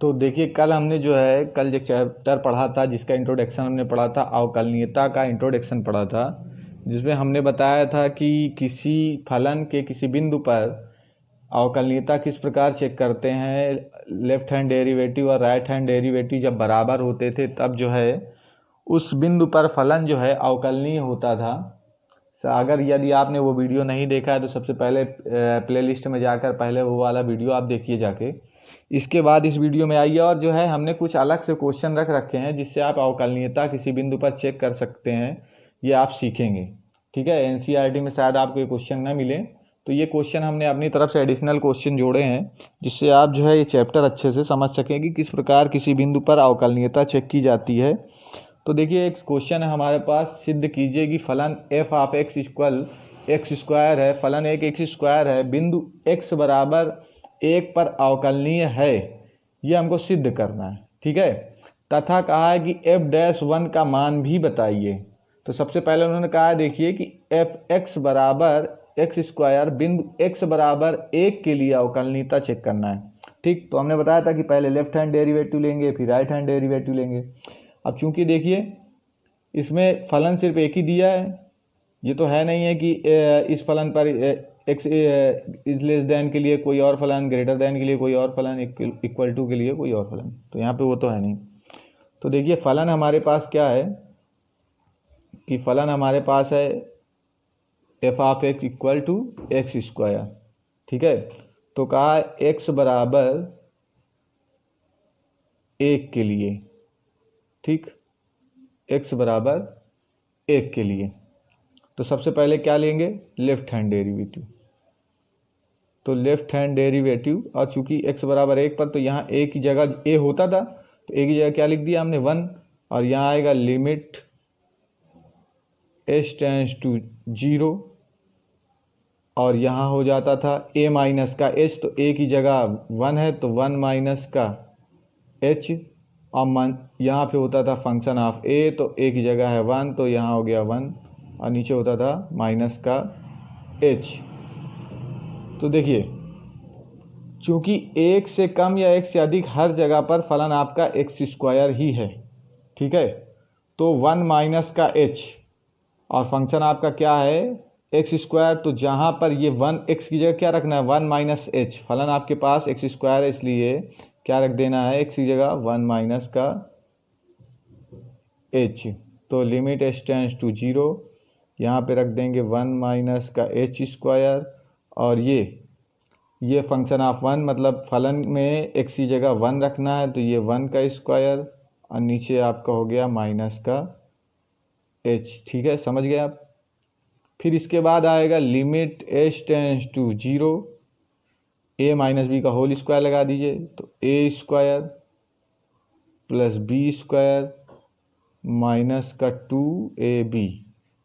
तो देखिए कल जो चैप्टर पढ़ा था जिसका इंट्रोडक्शन हमने पढ़ा था, अवकलनीयता का इंट्रोडक्शन पढ़ा था, जिसमें हमने बताया था कि किसी फलन के किसी बिंदु पर अवकलनीयता किस प्रकार चेक करते हैं। लेफ्ट हैंड डेरिवेटिव और राइट हैंड डेरिवेटिव जब बराबर होते थे तब जो है उस बिंदु पर फलन जो है अवकलनीय होता था। अगर यदि आपने वो वीडियो नहीं देखा है तो सबसे पहले प्लेलिस्ट में जाकर पहले वो वाला वीडियो आप देखिए जाके, इसके बाद इस वीडियो में आइए। और जो है हमने कुछ अलग से क्वेश्चन रख रखे हैं जिससे आप अवकलनीयता किसी बिंदु पर चेक कर सकते हैं, ये आप सीखेंगे। ठीक है, एनसीईआरटी में शायद आपको ये क्वेश्चन ना मिले, तो ये क्वेश्चन हमने अपनी तरफ से एडिशनल क्वेश्चन जोड़े हैं जिससे आप जो है ये चैप्टर अच्छे से समझ सकें कि किस प्रकार किसी बिंदु पर अवकलनीयता चेक की जाती है। तो देखिए एक क्वेश्चन है हमारे पास, सिद्ध कीजिए कि फलन F of x equal x square है, फलन एक एक्स स्क्वायर है, बिंदु एक्स बराबर एक पर अवकलनीय है, ये हमको सिद्ध करना है। ठीक है, तथा कहा है कि एफ डैश वन का मान भी बताइए। तो सबसे पहले उन्होंने कहा है देखिए कि एफ एक्स बराबर एक्स स्क्वायर बिंदु एक्स बराबर एक के लिए अवकलनीयता चेक करना है। ठीक, तो हमने बताया था कि पहले लेफ्ट हैंड डेरिवेटिव लेंगे फिर राइट हैंड डेरिवेटिव लेंगे। अब चूंकि देखिए इसमें फलन सिर्फ एक ही दिया है, ये तो है नहीं है कि इस फलन पर एक्स इज लेस देन के लिए कोई और फलन, ग्रेटर देन के लिए कोई और फलन, इक्वल टू के लिए कोई और फलन, तो यहाँ पे वो तो है नहीं। तो देखिए फलन हमारे पास क्या है कि फलन हमारे पास है f of x equal to x square. ठीक है, तो कहा एक्स बराबर एक के लिए, ठीक, एक्स बराबर एक के लिए, तो सबसे पहले क्या लेंगे, लेफ्ट हैंड डेरिवेटिव। तो लेफ्ट हैंड डेरिवेटिव, और चूंकि एक्स बराबर एक पर तो यहाँ ए की जगह ए होता था तो ए की जगह क्या लिख दिया हमने, वन, और यहाँ आएगा limit h tends to zero, और यहाँ हो जाता था ए माइनस का एच, तो ए की जगह वन है तो वन माइनस का एच, और यहाँ पे होता था फंक्शन ऑफ ए, तो ए की जगह है वन तो यहाँ हो गया वन, और नीचे होता था माइनस का एच। तो देखिए चूंकि एक से कम या एक से अधिक हर जगह पर फलन आपका एक्स स्क्वायर ही है। ठीक है, तो वन माइनस का एच और फंक्शन आपका क्या है एक्स स्क्वायर, तो जहाँ पर ये वन एक्स की जगह क्या रखना है, वन माइनस एच, फलन आपके पास एक्स स्क्वायर है इसलिए क्या रख देना है एक्स की जगह वन माइनस का एच। तो limit h tends to zero, यहाँ पे रख देंगे वन माइनस का एच स्क्वायर, और ये फंक्शन ऑफ वन, मतलब फलन में एक्स की जगह वन रखना है तो ये वन का स्क्वायर, और नीचे आपका हो गया माइनस का एच। ठीक है, समझ गए आप। फिर इसके बाद आएगा limit h tends to zero, a minus b का होल स्क्वायर लगा दीजिए, तो a square plus b square minus का टू ए बी।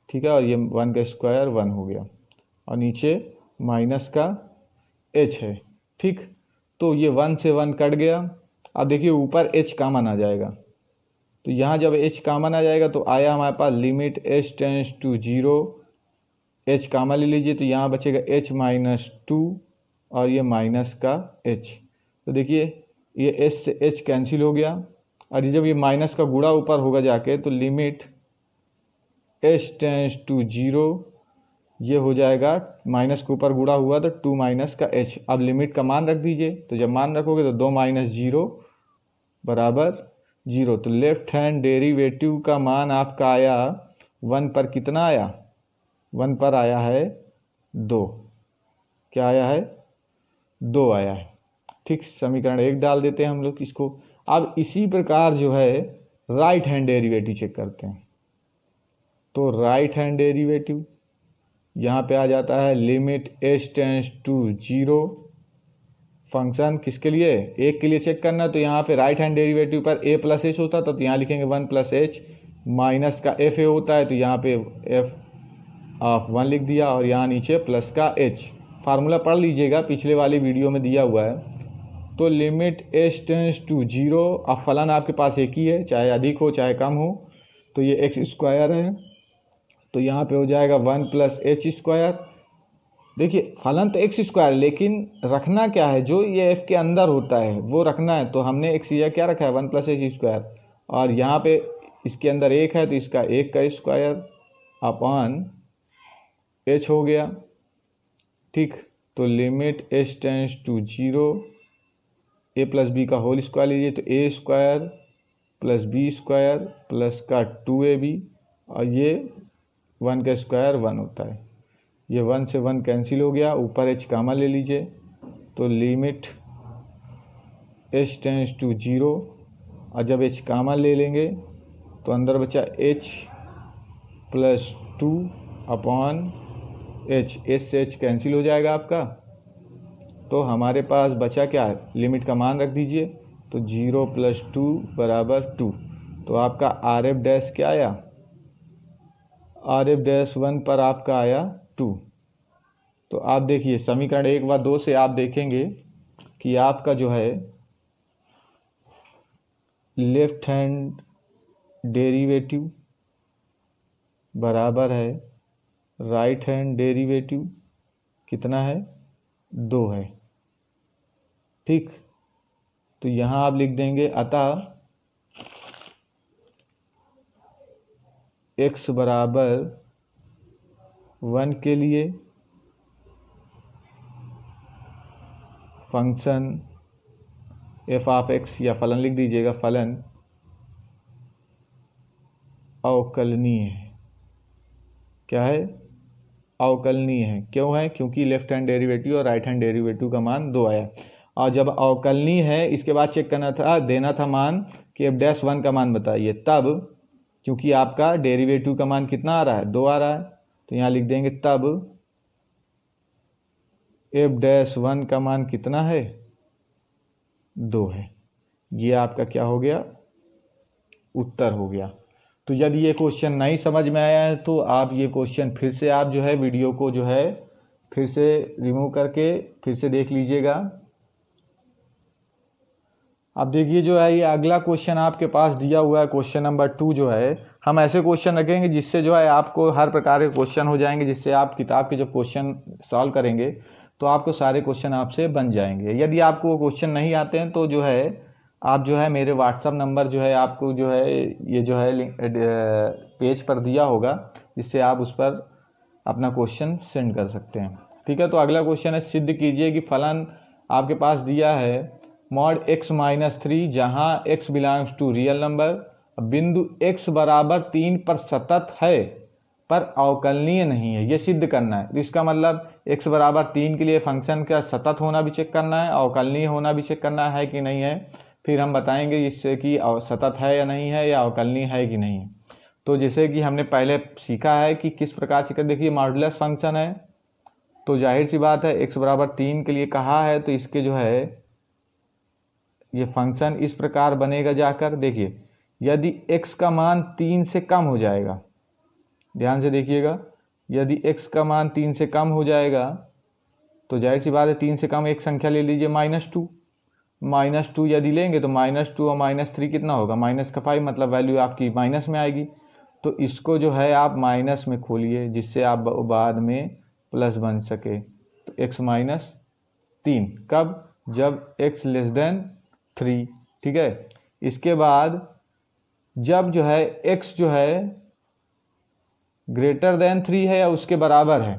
ठीक है, और ये वन का स्क्वायर वन हो गया, और नीचे माइनस का एच है। ठीक, तो ये वन से वन कट गया। अब देखिए ऊपर एच कॉमन आ जाएगा, तो यहाँ जब एच कॉमन आ जाएगा तो आया हमारे पास limit h tends to zero, h common ले लीजिए तो यहाँ बचेगा एच माइनस टू, और ये माइनस का एच। तो देखिए ये एच से एच कैंसिल हो गया, और जब ये माइनस का गुणा ऊपर होगा जाके तो limit h tends to zero, ये हो जाएगा माइनस के ऊपर गुणा हुआ तो टू माइनस का एच। अब लिमिट का मान रख दीजिए, तो जब मान रखोगे तो दो माइनस जीरो बराबर जीरो, तो लेफ्ट हैंड डेरिवेटिव का मान आपका आया वन पर, कितना आया, वन पर आया है दो, क्या आया है, दो आया है। ठीक, समीकरण एक डाल देते हैं हम लोग इसको। अब इसी प्रकार जो है राइट हैंड डेरिवेटिव चेक करते हैं, तो राइट हैंड डेरिवेटिव यहाँ पे आ जाता है limit h tends to zero, function किसके लिए, एक के लिए चेक करना, तो यहाँ पे राइट हैंड डेरिवेटिव पर ए प्लस एच होता था तो यहाँ लिखेंगे वन प्लस एच, माइनस का एफ ए होता है तो यहाँ पे एफ ऑफ वन लिख दिया, और यहाँ नीचे प्लस का एच। फार्मूला पढ़ लीजिएगा, पिछले वाली वीडियो में दिया हुआ है। तो limit h tends to zero, अब फलन आपके पास एक ही है, चाहे अधिक हो चाहे कम हो, तो ये एक्स स्क्वायर है, तो यहाँ पे हो जाएगा वन प्लस एच स्क्वायर देखिए फलन तो एक्स स्क्वायर, लेकिन रखना क्या है, जो ये एफ के अंदर होता है वो रखना है। तो हमने एक्स या क्या रखा है 1 + एच स्क्वायर, और यहाँ पे इसके अंदर एक है तो इसका एक का स्क्वायर अपॉन एच हो गया। ठीक, तो limit h tends to 0 a plus b का होल स्क्वायर लीजिए, तो a square plus b square plus का 2ab, और ये 1 का स्क्वायर 1 होता है। ये 1 से 1 कैंसिल हो गया, ऊपर एच कामा ले लीजिए, तो लिमिट एच टेंस टू 0, और जब एच कामा ले लेंगे तो अंदर बचा H plus 2 upon H, H से एच कैंसिल हो जाएगा आपका। तो हमारे पास बचा क्या है, लिमिट का मान रख दीजिए, तो 0 + 2 = 2। तो आपका आर एफ डैश क्या आया, आर एफ डैश 1 पर आपका आया 2। तो आप देखिए समीकरण 1 व 2 से आप देखेंगे कि आपका जो है लेफ्ट हैंड डेरिवेटिव बराबर है राइट हैंड डेरिवेटिव, कितना है 2 है। ठीक, तो यहाँ आप लिख देंगे अतः x बराबर 1 के लिए फंक्शन f ऑफ x, या फलन लिख दीजिएगा, फलन अवकलनीय है। क्या है, अवकलनीय है। क्यों है, क्योंकि लेफ्ट हैंड डेरिवेटिव और राइट हैंड डेरिवेटिव का मान 2 आया, और जब अवकलनीय है इसके बाद चेक करना था, देना था मान कि एफ डैश 1 का मान बताइए, तब क्योंकि आपका डेरिवेटिव का मान कितना आ रहा है 2 आ रहा है, तो यहाँ लिख देंगे तब एफ डैश 1 का मान कितना है 2 है। ये आपका क्या हो गया, उत्तर हो गया। तो यदि ये क्वेश्चन नहीं समझ में आया है तो आप ये क्वेश्चन फिर से आप जो है वीडियो को जो है फिर से रिमूव करके फिर से देख लीजिएगा। अब देखिए जो है ये अगला क्वेश्चन आपके पास दिया हुआ है, क्वेश्चन नंबर 2 जो है, हम ऐसे क्वेश्चन रखेंगे जिससे जो है आपको हर प्रकार के क्वेश्चन हो जाएंगे, जिससे आप किताब के जब क्वेश्चन सॉल्व करेंगे तो आपको सारे क्वेश्चन आपसे बन जाएंगे। यदि आपको वो क्वेश्चन नहीं आते हैं तो जो है आप जो है मेरे व्हाट्सअप नंबर जो है आपको जो है ये जो है पेज पर दिया होगा, जिससे आप उस पर अपना क्वेश्चन सेंड कर सकते हैं। ठीक है, तो अगला क्वेश्चन है, सिद्ध कीजिए कि फलन आपके पास दिया है मॉड x - 3 जहाँ x belongs to real number, बिंदु x बराबर 3 पर सतत है पर अवकलनीय नहीं है, ये सिद्ध करना है। तो इसका मतलब x बराबर 3 के लिए फंक्शन का सतत होना भी चेक करना है, अवकलनीय होना भी चेक करना है कि नहीं है। फिर हम बताएंगे इससे कि सतत है या नहीं है, या अवकलनीय है कि नहीं है। तो जैसे कि हमने पहले सीखा है कि किस प्रकार से, देखिए मॉडुलस फंक्शन है, तो जाहिर सी बात है x बराबर 3 के लिए कहा है, तो इसके जो है ये फंक्शन इस प्रकार बनेगा। जाकर देखिए यदि x का मान 3 से कम हो जाएगा, ध्यान से देखिएगा, यदि x का मान 3 से कम हो जाएगा तो जाहिर सी बात है 3 से कम एक संख्या ले लीजिए -2 यदि लेंगे तो -2 और -3 कितना होगा -5, मतलब वैल्यू आपकी माइनस में आएगी। तो इसको जो है आप माइनस में खोलिए जिससे आप बाद में प्लस बन सके। तो x - 3 कब, जब x <3। ठीक है, इसके बाद जब जो है x जो है <3 है या उसके बराबर है,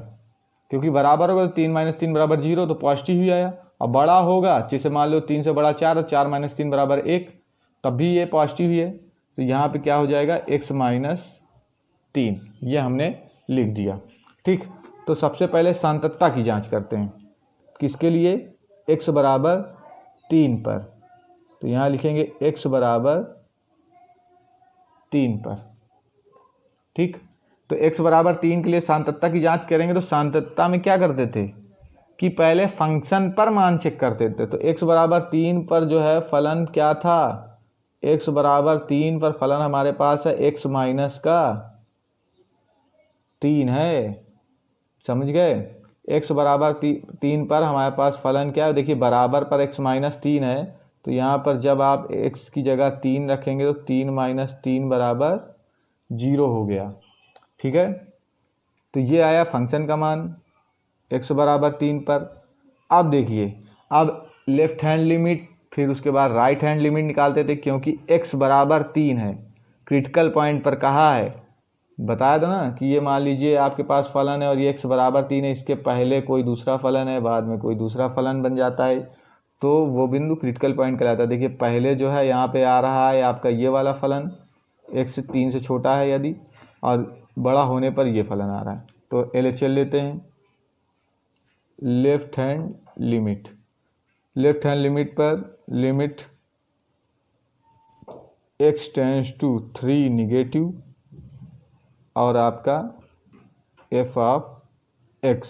क्योंकि बराबर होगा तो 3 - 3 = 0, तो पॉजिटिव ही आया। और बड़ा होगा, जैसे मान लो 3 से बड़ा 4 और 4 - 3 = 1, तब भी ये पॉजिटिव ही है। तो यहाँ पे क्या हो जाएगा x - 3, ये हमने लिख दिया। ठीक, तो सबसे पहले सांततता की जांच करते हैं, किसके लिए, x बराबर 3 पर। तो यहाँ लिखेंगे x बराबर 3 पर। ठीक, तो x बराबर 3 के लिए सांततता की जांच करेंगे, तो सांततता में क्या करते थे कि पहले फंक्शन पर मान चेक करते थे। तो x बराबर 3 पर जो है फलन क्या था, x बराबर 3 पर फलन हमारे पास है x - 3 है, समझ गए। x बराबर 3 पर हमारे पास फलन क्या है, देखिए बराबर पर x - 3 है, तो यहाँ पर जब आप x की जगह 3 रखेंगे तो 3 - 3 = 0 हो गया। ठीक है, तो ये आया फंक्शन का मान। x बराबर 3 पर। अब देखिए, अब लेफ्ट हैंड लिमिट फिर उसके बाद राइट हैंड लिमिट निकालते थे, क्योंकि x बराबर 3 है, क्रिटिकल पॉइंट पर कहा है, बताया था ना कि ये मान लीजिए आपके पास फलन है और ये x बराबर 3 है, इसके पहले कोई दूसरा फलन है, बाद में कोई दूसरा फलन बन जाता है, तो वो बिंदु क्रिटिकल पॉइंट कहलाता है। देखिए पहले जो है यहाँ पे आ रहा है आपका ये वाला फलन, x 3 से छोटा है यदि, और बड़ा होने पर ये फलन आ रहा है। तो LHL लेते हैं, left hand limit, left hand limit पर limit x tends to 3 negative और आपका f ऑफ x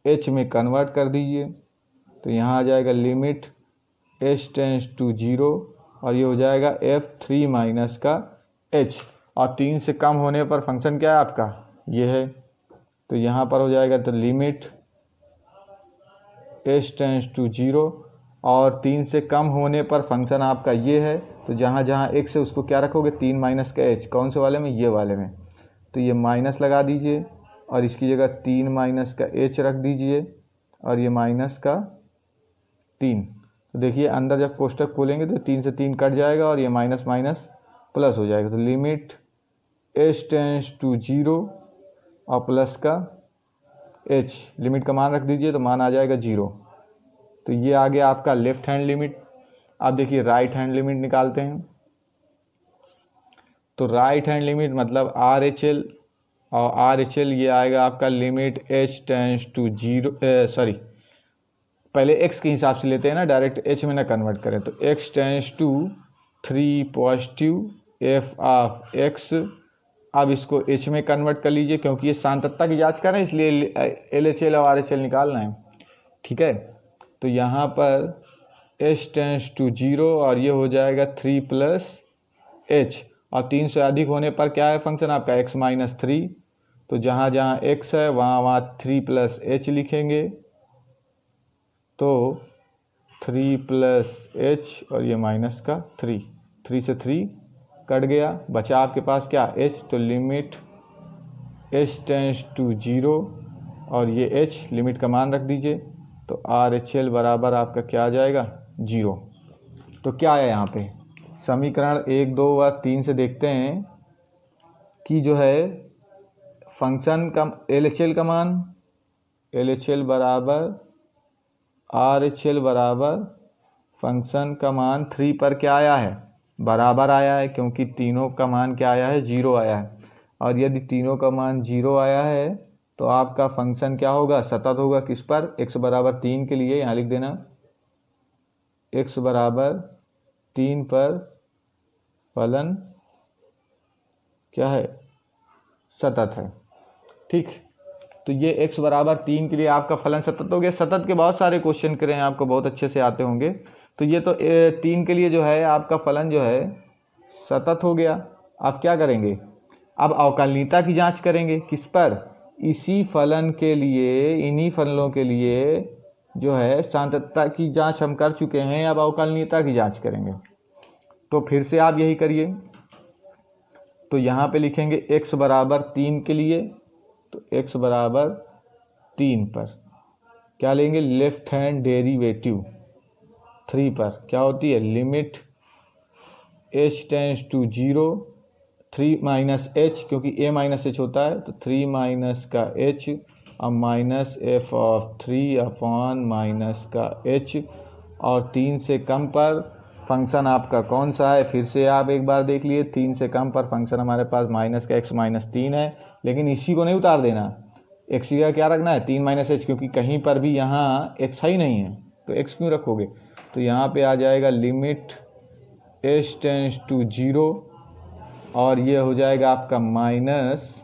h में कन्वर्ट कर दीजिए, तो यहाँ आ जाएगा लिमिट h टेंड्स टू 0 और ये हो जाएगा f3 माइनस का h, और 3 से कम होने पर फंक्शन क्या है आपका, ये है, तो यहाँ पर हो जाएगा तो लिमिट h टेंड्स टू 0 और 3 से कम होने पर फंक्शन आपका ये है, तो जहाँ जहाँ x है उसको क्या रखोगे, 3 माइनस का h, कौन से वाले में, ये वाले में, तो ये माइनस लगा दीजिए और इसकी जगह 3 माइनस का h रख दीजिए और ये माइनस का 3। तो देखिए अंदर जब कोष्टक खोलेंगे तो 3 से 3 कट जाएगा और ये माइनस माइनस प्लस हो जाएगा, तो लिमिट h टेंड्स टू 0 और प्लस का h, लिमिट का मान रख दीजिए तो मान आ जाएगा 0। तो ये आ गया आपका लेफ्ट हैंड लिमिट। अब देखिए राइट हैंड लिमिट निकालते हैं, तो राइट हैंड लिमिट मतलब RHL, और RHL ये आएगा आपका limit h tends to 0, sorry पहले x के हिसाब से लेते हैं ना, डायरेक्ट h में ना कन्वर्ट करें, तो x tends to 3 positive f of x। अब इसको h में कन्वर्ट कर लीजिए, क्योंकि ये सांतत्ता की जांच कर रहे हैं इसलिए LHL और RHL निकालना है, ठीक है। तो यहाँ पर h टेंड्स टू 0 और ये हो जाएगा 3 प्लस h, और 3 से अधिक होने पर क्या है फंक्शन आपका, x माइनस 3, तो जहाँ जहाँ x है वहाँ वहाँ 3 प्लस h लिखेंगे, तो 3 प्लस h और ये माइनस का 3, 3 से 3 कट गया, बचा आपके पास क्या, h, तो लिमिट h टेंड्स टू 0 और ये h, लिमिट का मान रख दीजिए, तो RHL बराबर आपका क्या आ जाएगा, 0। तो क्या आया यहाँ पे, समीकरण 1, 2 व 3 से देखते हैं कि जो है फंक्शन का LHL का मान, LHL बराबर RHL बराबर फंक्शन का मान 3 पर क्या आया है, बराबर आया है, क्योंकि तीनों का मान क्या आया है, 0 आया है, और यदि तीनों का मान 0 आया है तो आपका फंक्शन क्या होगा, सतत होगा, किस पर, x बराबर 3 के लिए, यहाँ लिख देना x बराबर 3 पर फलन क्या है, सतत है, ठीक। तो ये x बराबर 3 के लिए आपका फलन सतत हो गया। सतत के बहुत सारे क्वेश्चन करें, आपको बहुत अच्छे से आते होंगे, तो ये तो 3 के लिए जो है आपका फलन जो है सतत हो गया। अब क्या करेंगे, अब अवकलनीयता की जांच करेंगे, किस पर, इसी फलन के लिए, इन्हीं फलनों के लिए जो है सांतत्ता की जांच हम कर चुके हैं, अब अवकलनीयता की जांच करेंगे। तो फिर से आप यही करिए, तो यहाँ पे लिखेंगे x बराबर 3 के लिए, तो x बराबर 3 पर क्या लेंगे, लेफ्ट हैंड डेरिवेटिव 3 पर क्या होती है, limit h tends to 0, 3 minus h, क्योंकि a माइनस h होता है, तो 3 माइनस का h और minus f of 3 upon minus का h, और 3 से कम पर फंक्शन आपका कौन सा है, फिर से आप एक बार देख लिए, 3 से कम पर फंक्शन हमारे पास माइनस का x माइनस 3 है, लेकिन इसी को नहीं उतार देना, x का क्या रखना है, 3 माइनस h, क्योंकि कहीं पर भी यहाँ x ही नहीं है, तो x क्यों रखोगे, तो यहाँ पे आ जाएगा लिमिट h टेंड्स टू 0 और ये हो जाएगा आपका माइनस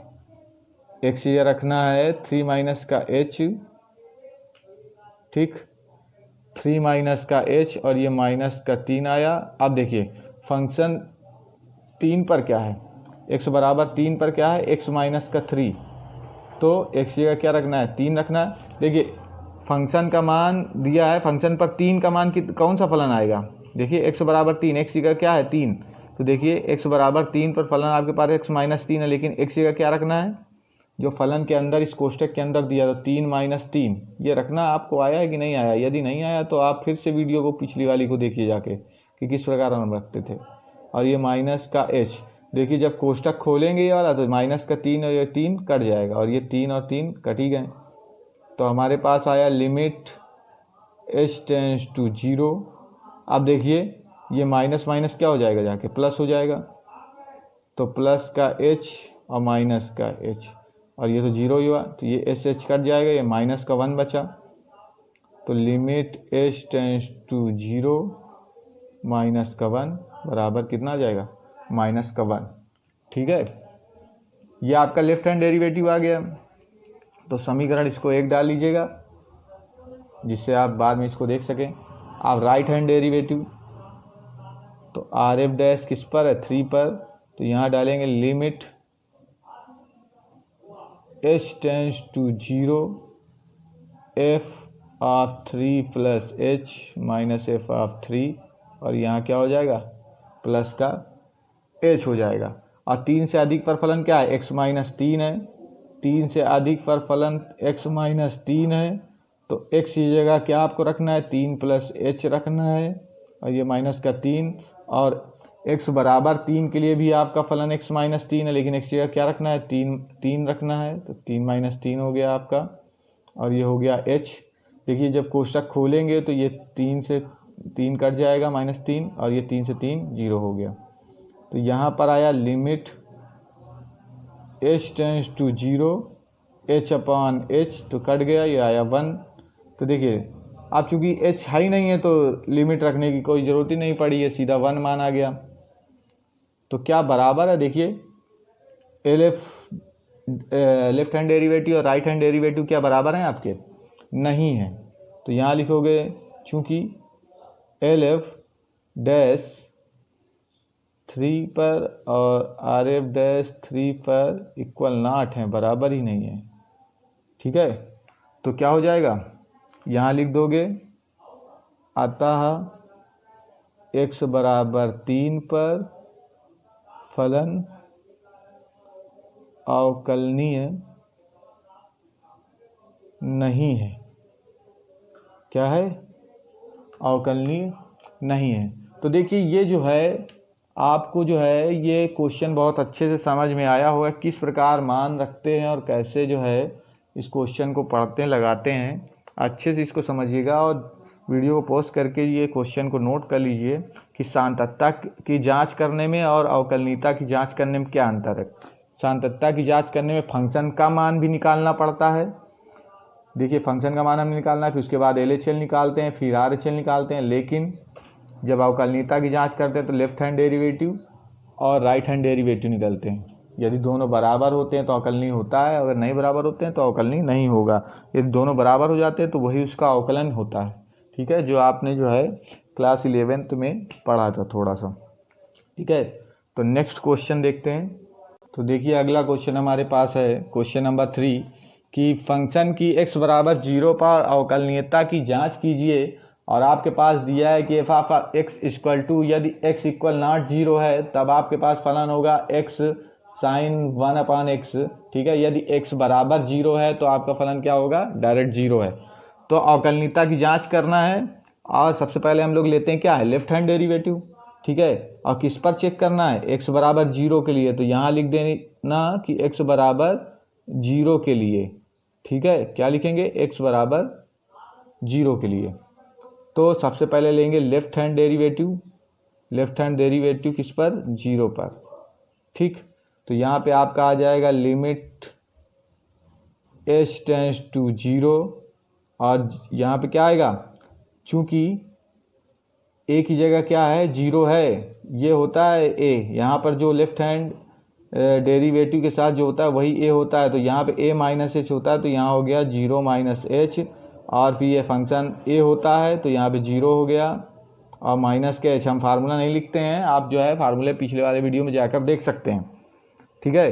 x ये रखना है 3 माइनस का h, ठीक, 3 माइनस का h और ये माइनस का 3 आया। अब देखिए फंक्शन 3 पर क्या है, x बराबर 3 पर क्या है, x माइनस का 3, तो x का क्या रखना है, 3 रखना है। देखिए फंक्शन का मान दिया है, फंक्शन पर 3 का मान कौन सा फलन आएगा, देखिए x बराबर 3, x का क्या है 3, तो देखिए x बराबर 3 पर फलन आपके पास x माइनस 3 है, लेकिन x का क्या रखना है, जो फलन के अंदर इस कोष्टक के अंदर दिया था 3 - 3, ये रखना आपको आया है कि नहीं आया। यदि नहीं आया तो आप फिर से वीडियो को पिछली वाली को देखिए जाके कि किस प्रकार हम रखते थे। और ये माइनस का h, देखिए जब कोष्टक खोलेंगे ये वाला तो माइनस का 3 और ये 3 कट जाएगा और ये 3 और 3 कट ही गए। तो हमारे पास आया लिमिट h टेंड्स टू 0। अब देखिए ये माइनस माइनस क्या हो जाएगा, जाके प्लस हो जाएगा। तो प्लस का h और माइनस का h, और ये तो 0 ही हुआ, तो ये एस एच कट जाएगा, ये माइनस का 1 बचा। तो limit h tends to 0 minus का 1 बराबर कितना आ जाएगा, माइनस का 1। ठीक है, ये आपका लेफ्ट हैंड डेरिवेटिव आ गया। तो समीकरण इसको 1 डाल लीजिएगा जिससे आप बाद में इसको देख सकें। आप राइट हैंड डेरिवेटिव, तो आर एफ डैश किस पर है, 3 पर, तो यहाँ डालेंगे limit h tends to 0 f of 3 plus h minus f of 3, और यहाँ क्या हो जाएगा, प्लस का h हो जाएगा। और 3 से अधिक पर फलन क्या है, x माइनस 3 है। 3 से अधिक पर फलन x माइनस 3 है, तो x की जगह क्या आपको रखना है, 3 प्लस h रखना है, और ये माइनस का 3। और x बराबर 3 के लिए भी आपका फलन x माइनस 3 है, लेकिन x की जगह क्या रखना है, 3 रखना है। तो 3 माइनस 3 हो गया आपका, और ये हो गया h। देखिए जब कोष्टक खोलेंगे तो ये 3 से 3 कट जाएगा, -3, और ये 3 से 3 0 हो गया। तो यहाँ पर आया limit h tends to 0 h upon h, तो कट गया, ये आया 1। तो देखिए अब चूंकि h हाई नहीं है तो लिमिट रखने की कोई ज़रूरत ही नहीं पड़ी है, सीधा 1 माना गया। तो क्या बराबर है, देखिए लेफ्ट हैंड डेरिवेटिव और राइट हैंड डेरिवेटिव क्या बराबर हैं आपके, नहीं है। तो यहाँ लिखोगे चूंकि LF डैश 3 पर और RF डैश 3 पर इक्वल नॉट है, बराबर ही नहीं है। ठीक है, तो क्या हो जाएगा, यहाँ लिख दोगे अतः x बराबर 3 पर फलन अवकलनीय नहीं है। क्या है, अवकलनीय नहीं है। तो देखिए ये जो है आपको जो है ये क्वेश्चन बहुत अच्छे से समझ में आया होगा, किस प्रकार मान रखते हैं और कैसे जो है इस क्वेश्चन को पढ़ते हैं, लगाते हैं। अच्छे से इसको समझिएगा और वीडियो को पॉज करके ये क्वेश्चन को नोट कर लीजिए कि सांतत्ता की जांच करने में और अवकलनीयता की जांच करने में क्या अंतर है। सांतत्ता की जांच करने में फंक्शन का मान भी निकालना पड़ता है। देखिए फंक्शन का मान हमें निकालना है, फिर उसके बाद LHL निकालते हैं, फिर RHL निकालते हैं। लेकिन जब अवकलनीयता की जांच करते हैं तो लेफ्ट हैंड डेरिवेटिव और राइट हैंड डेरिवेटिव निकलते हैं। यदि दोनों बराबर होते हैं तो अवकलनीय होता है, अगर नहीं बराबर होते हैं तो अवकलनीय नहीं होगा। यदि दोनों बराबर हो जाते हैं तो वही उसका अवकलन होता है। ठीक है, जो आपने जो है क्लास 11th में पढ़ा था थोड़ा सा। ठीक है, तो नेक्स्ट क्वेश्चन देखते हैं। तो देखिए अगला क्वेश्चन हमारे पास है क्वेश्चन नंबर 3 कि फंक्शन की x बराबर 0 पर अवकलनीयता की जांच कीजिए, और आपके पास दिया है कि f of x equal to, यदि x इक्वल नॉट 0 है तब आपके पास फलन होगा x साइन 1/x। ठीक है, यदि x बराबर 0 है तो आपका फलन क्या होगा, डायरेक्ट 0 है। तो अवकलनीयता की जांच करना है, और सबसे पहले हम लोग लेते हैं क्या है, लेफ्ट हैंड डेरिवेटिव। ठीक है, और किस पर चेक करना है, x बराबर 0 के लिए। तो यहाँ लिख देना कि x बराबर 0 के लिए। ठीक है, क्या लिखेंगे, x बराबर 0 के लिए। तो सबसे पहले लेंगे left hand derivative. Left hand derivative किस पर, 0 पर। ठीक, तो यहाँ पे आपका आ जाएगा लिमिट h टेंड्स टू 0, और यहाँ पे क्या आएगा, चूंकि a की जगह क्या है, 0 है, ये होता है a। यहाँ पर जो लेफ्ट हैंड डेरिवेटिव के साथ जो होता है वही a होता है, तो यहाँ पे a माइनस h होता है, तो यहाँ हो गया 0 माइनस h, और फिर ये फंक्शन a होता है तो यहाँ पे 0 हो गया, और माइनस के h। हम फार्मूला नहीं लिखते हैं, आप जो है फार्मूले पिछले वाले वीडियो में जाकर देख सकते हैं। ठीक है,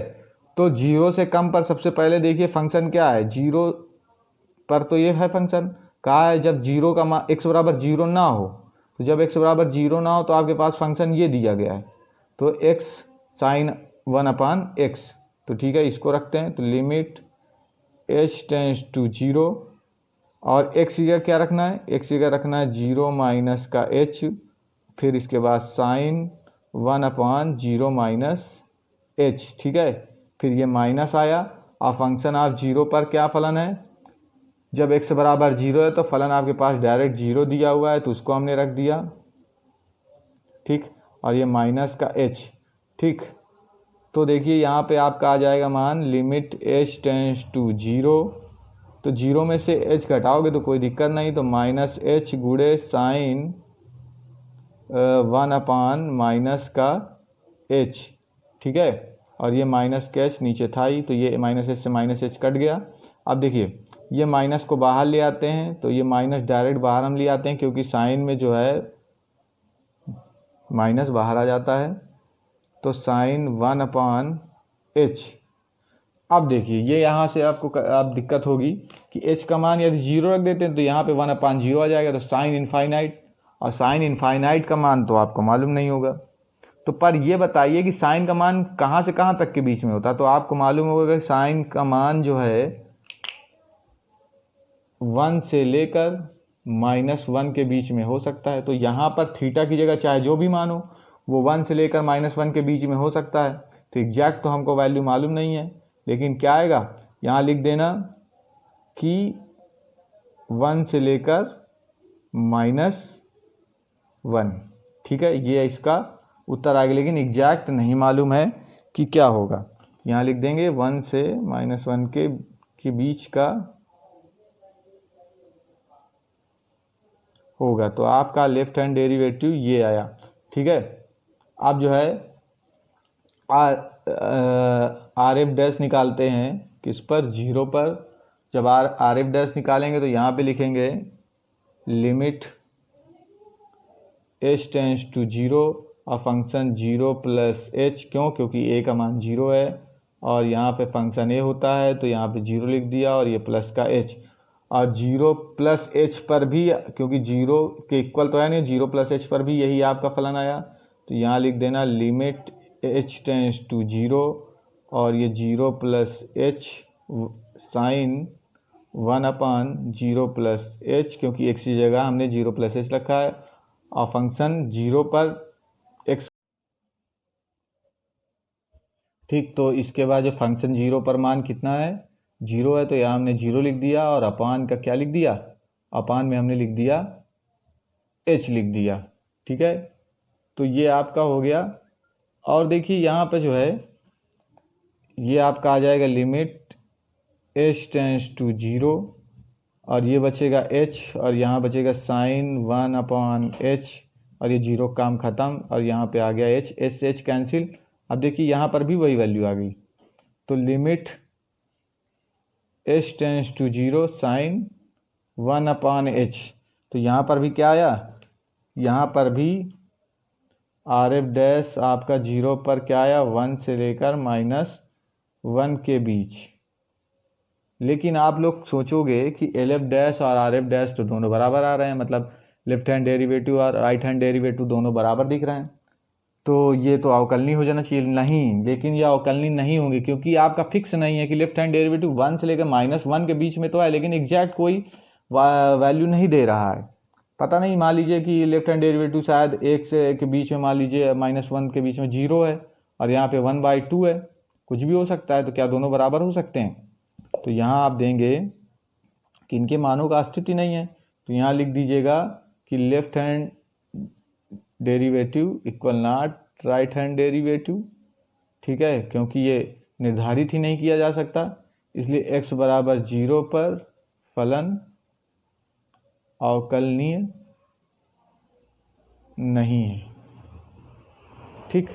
तो 0 से कम पर सबसे पहले देखिए फंक्शन क्या है, 0 पर तो ये है फंक्शन, कहा है जब 0 का मान x बराबर 0 ना हो, तो जब x बराबर 0 ना हो तो आपके पास फंक्शन ये दिया गया है, तो x साइन 1/x। तो ठीक है, इसको रखते हैं। तो लिमिट h टेंस टू 0 और x की जगह क्या रखना है, x की जगह रखना है 0 माइनस का h, फिर इसके बाद साइन 1/0 माइनस h। ठीक है, फिर ये माइनस आया और फंक्शन ऑफ 0 पर क्या फलन है, जब x बराबर 0 है तो फलन आपके पास डायरेक्ट 0 दिया हुआ है तो उसको हमने रख दिया। ठीक, और ये माइनस का h। ठीक, तो देखिए यहाँ पे आपका आ जाएगा मान लिमिट h टेंस टू 0, तो 0 में से h घटाओगे तो कोई दिक्कत नहीं, तो माइनस h गुणे साइन 1/माइनस का h। ठीक है, और ये माइनस का h नीचे था ही, तो ये माइनस h से माइनस h कट गया। अब देखिए ये माइनस को बाहर ले आते हैं, तो ये माइनस डायरेक्ट बाहर हम ले आते हैं क्योंकि साइन में जो है माइनस बाहर आ जाता है, तो साइन 1/h। अब देखिए ये यहाँ से आपको अब दिक्कत होगी कि h का मान यदि 0 रख देते हैं तो यहाँ पे 1/0 आ जाएगा, तो साइन इनफाइनाइट, और साइन इनफाइनाइट का मान तो आपको मालूम नहीं होगा। तो पर ये बताइए कि साइन का मान कहाँ से कहाँ तक के बीच में होता है, तो आपको मालूम होगा कि साइन का मान जो है 1 से लेकर -1 के बीच में हो सकता है। तो यहाँ पर थीटा की जगह चाहे जो भी मान हो वो 1 से लेकर -1 के बीच में हो सकता है। तो एग्जैक्ट तो हमको वैल्यू मालूम नहीं है, लेकिन क्या आएगा, यहाँ लिख देना कि 1 से लेकर -1। ठीक है, ये इसका उत्तर आ गया, लेकिन एग्जैक्ट नहीं मालूम है कि क्या होगा। यहाँ लिख देंगे 1 से -1 के बीच का होगा, तो आपका लेफ्ट हैंड डेरिवेटिव ये आया। ठीक है, आप जो है आर एफ डैश निकालते हैं किस पर, 0 पर। जब आर एफ डैश निकालेंगे तो यहाँ पे लिखेंगे लिमिट h टेंस टू 0 और फंक्शन 0 प्लस h, क्यों, क्योंकि a का मान 0 है और यहाँ पे फंक्शन a होता है तो यहाँ पे 0 लिख दिया और ये प्लस का h, और 0 प्लस h पर भी, क्योंकि 0 के इक्वल तो है नहीं, 0 प्लस h पर भी यही आपका फलन आया, तो यहाँ लिख देना लिमिट h टेंस टू 0 और ये 0 plus h sine 1/0 plus h, क्योंकि x की जगह हमने 0 प्लस h रखा है और फंक्शन 0 पर x। ठीक, तो इसके बाद जो फंक्शन 0 पर मान कितना है, 0 है, तो यहाँ हमने 0 लिख दिया और अपान का क्या लिख दिया, अपान में हमने लिख दिया h लिख दिया। ठीक है, तो ये आपका हो गया। और देखिए यहाँ पे जो है ये आपका आ जाएगा लिमिट h टेंस टू 0 और ये बचेगा h और यहाँ बचेगा साइन 1/h और ये 0 काम ख़त्म और यहाँ पे आ गया h, h से h कैंसिल। अब देखिए यहाँ पर भी वही वैल्यू आ गई, तो limit h tends to 0 sine 1/h, तो यहाँ पर भी क्या आया, यहाँ पर भी आर एफ डैश आपका 0 पर क्या आया, 1 से लेकर -1 के बीच। लेकिन आप लोग सोचोगे कि एल एफ डैश और आर एफ डैश तो दोनों बराबर आ रहे हैं, मतलब लेफ्ट हैंड डेरिवेटिव और राइट हैंड डेरिवेटिव दोनों बराबर दिख रहे हैं, तो ये तो अवकलनीय हो जाना चाहिए। नहीं, लेकिन ये अवकलनीय नहीं होंगे क्योंकि आपका फिक्स नहीं है कि लेफ्ट हैंड डेरिवेटिव 1 से लेकर -1 के बीच में तो है, लेकिन एग्जैक्ट कोई वैल्यू नहीं दे रहा है। पता नहीं, मान लीजिए कि लेफ्ट हैंड डेरिवेटिव शायद 1 से के बीच में, मान लीजिए -1 के बीच में 0 है और यहाँ पे 1/2 है, कुछ भी हो सकता है, तो क्या दोनों बराबर हो सकते हैं? तो यहाँ आप देंगे कि इनके मानों का अस्तित्व नहीं है, तो यहाँ लिख दीजिएगा कि left hand derivative equal not right hand derivative. ठीक है, क्योंकि ये निर्धारित ही नहीं किया जा सकता, इसलिए x बराबर 0 पर फलन अवकलनीय नहीं है। ठीक,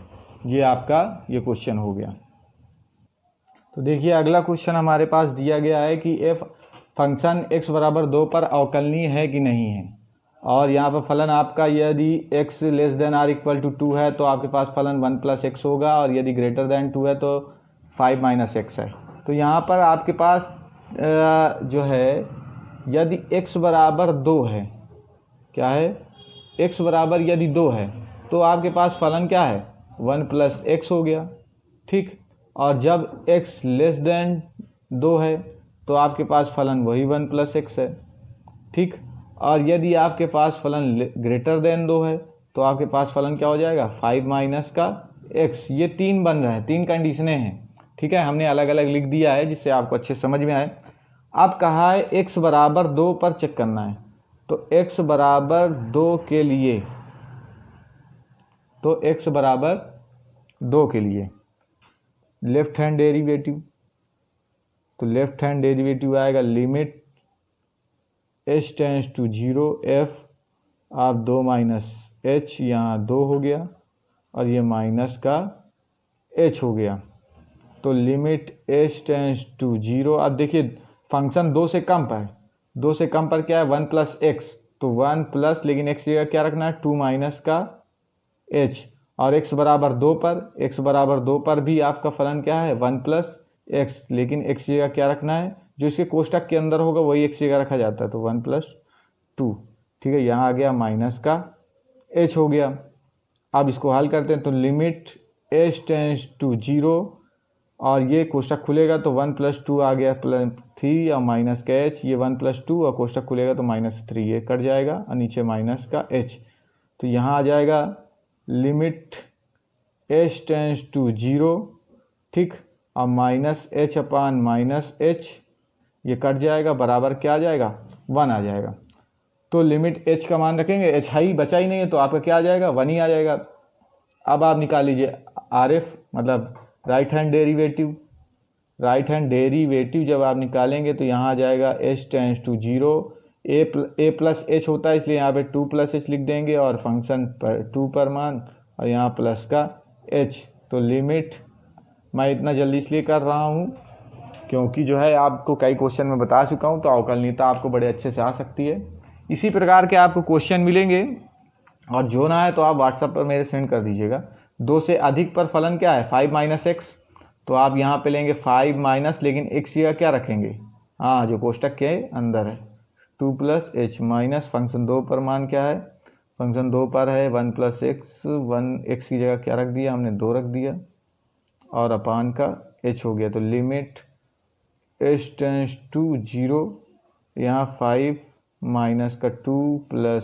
ये आपका ये क्वेश्चन हो गया। तो देखिए अगला क्वेश्चन हमारे पास दिया गया है कि f फंक्शन x बराबर 2 पर अवकलनीय है कि नहीं है, और यहाँ पर फलन आपका यदि x less than or equal to 2 है तो आपके पास फलन 1 प्लस x होगा, और यदि ग्रेटर देन 2 है तो 5 माइनस x है। तो यहाँ पर आपके पास जो है यदि x बराबर 2 है, क्या है, x बराबर यदि 2 है तो आपके पास फलन क्या है, 1 प्लस x हो गया। ठीक, और जब x लेस देन 2 है तो आपके पास फलन वही 1 + x है, ठीक। और यदि आपके पास फलन ग्रेटर देन 2 है तो आपके पास फलन क्या हो जाएगा 5 - का x। ये 3 बन रहे हैं, 3 कंडीशनें हैं, ठीक है। हमने अलग अलग लिख दिया है जिससे आपको अच्छे समझ में आए। अब कहा है x बराबर 2 पर चेक करना है, तो x बराबर 2 के लिए, तो x बराबर 2 के लिए लेफ्ट हैंड डेरिवेटिव, तो लेफ्ट हैंड डेरिवेटिव आएगा limit h tends to 0 f आप 2 - h, यहाँ 2 हो गया और ये माइनस का h हो गया, तो लिमिट h टेंड्स टू 0। अब देखिए फंक्शन 2 से कम पर है, 2 से कम पर क्या है 1 + x, तो 1 प्लस, लेकिन x जगह क्या रखना है 2 - का h। और x बराबर 2 पर, x बराबर 2 पर भी आपका फलन क्या है 1 + x, लेकिन x जगह क्या रखना है, जो इसके कोष्टक के अंदर होगा वही x जगह रखा जाता है, तो 1 + 2, ठीक है। यहाँ आ गया माइनस का h हो गया। अब इसको हल करते हैं, तो लिमिट h टेंड्स टू 0 और ये कोष्टक खुलेगा तो 1 + 2 आ गया +3 और माइनस का h, ये 1 + 2 और कोष्टक खुलेगा तो -3, ये कट जाएगा और नीचे माइनस का h। तो यहाँ आ जाएगा लिमिट h टेंड्स टू 0, ठीक, और -h/-h, ये कट जाएगा, बराबर क्या आ जाएगा 1 आ जाएगा। तो लिमिट h का मान रखेंगे, h ही बचा ही नहीं है तो आपका क्या आ जाएगा 1 ही आ जाएगा। अब आप निकाल लीजिए RF मतलब right hand derivative. Right hand derivative जब आप निकालेंगे तो यहाँ आ जाएगा h tends to 0, a + h होता है इसलिए यहाँ पे 2 + h लिख देंगे और फंक्शन पर 2 पर मान और यहाँ प्लस का h। तो लिमिट मैं इतना जल्दी इसलिए कर रहा हूँ क्योंकि जो है आपको कई क्वेश्चन में बता चुका हूँ, तो अवकलनीयता आपको बड़े अच्छे से आ सकती है। इसी प्रकार के आपको क्वेश्चन मिलेंगे और जो ना है तो आप व्हाट्सएप पर मेरे सेंड कर दीजिएगा। 2 से अधिक पर फलन क्या है 5 - x, तो आप यहाँ पे लेंगे 5 - लेकिन x जगह क्या रखेंगे, हाँ जो कोष्टक के अंदर है 2 + h माइनस फंक्शन 2 पर मान क्या है, फंक्शन 2 पर है 1 + x, 1 x की जगह क्या रख दिया हमने 2 रख दिया और अपान का h हो गया। तो लिमिट h टेंड्स टू 0, यहाँ 5 - का 2 प्लस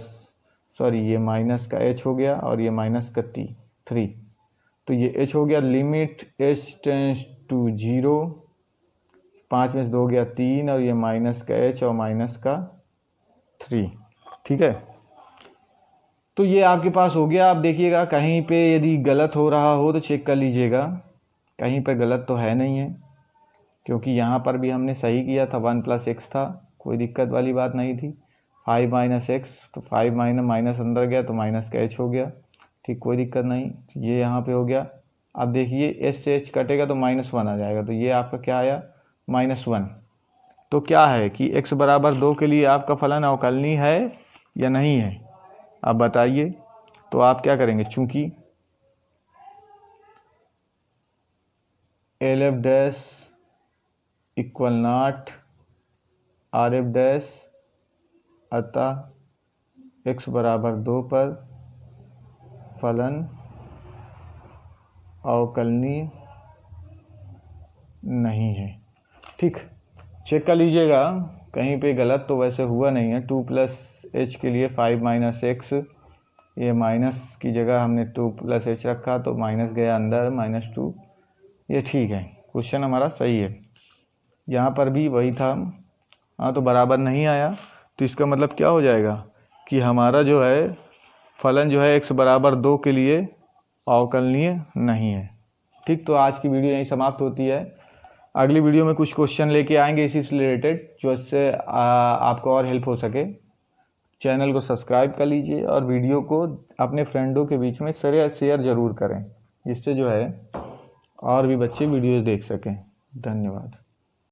सॉरी ये माइनस का h हो गया और ये माइनस का 3, तो ये h हो गया। लिमिट h टेंड्स टू 0, 5 में से 2 हो गया 3 और ये माइनस का h और माइनस का 3, ठीक है। तो ये आपके पास हो गया। आप देखिएगा कहीं पे यदि गलत हो रहा हो तो चेक कर लीजिएगा, कहीं पर गलत तो है नहीं है क्योंकि यहाँ पर भी हमने सही किया था 1 + x था, कोई दिक्कत वाली बात नहीं थी। 5 - x, तो 5 माइनस अंदर गया तो माइनस का h हो गया, ठीक, कोई दिक्कत नहीं। ये यहाँ पे हो गया। अब देखिए h से h कटेगा तो -1 आ जाएगा, तो ये आपका क्या आया -1। तो क्या है कि x बराबर 2 के लिए आपका फलन अवकलनीय है या नहीं है, आप बताइए। तो आप क्या करेंगे, चूंकि LF' = नॉट RF', अतः x बराबर 2 पर फलन अवकलनीय नहीं है, ठीक। चेक कर लीजिएगा कहीं पे गलत तो वैसे हुआ नहीं है। 2 + h के लिए 5 - x, ये माइनस की जगह हमने 2 + h रखा तो माइनस गया अंदर -2, ये ठीक है, क्वेश्चन हमारा सही है। यहाँ पर भी वही था, हाँ तो बराबर नहीं आया, तो इसका मतलब क्या हो जाएगा कि हमारा जो है फलन जो है x बराबर 2 के लिए अवकलनीय नहीं है, ठीक। तो आज की वीडियो यहीं समाप्त होती है। अगली वीडियो में कुछ क्वेश्चन लेके आएंगे इसी से रिलेटेड, जो इससे आपको और हेल्प हो सके। चैनल को सब्सक्राइब कर लीजिए और वीडियो को अपने फ्रेंडों के बीच में शेयर ज़रूर करें, जिससे जो है और भी बच्चे वीडियोज़ देख सकें। धन्यवाद।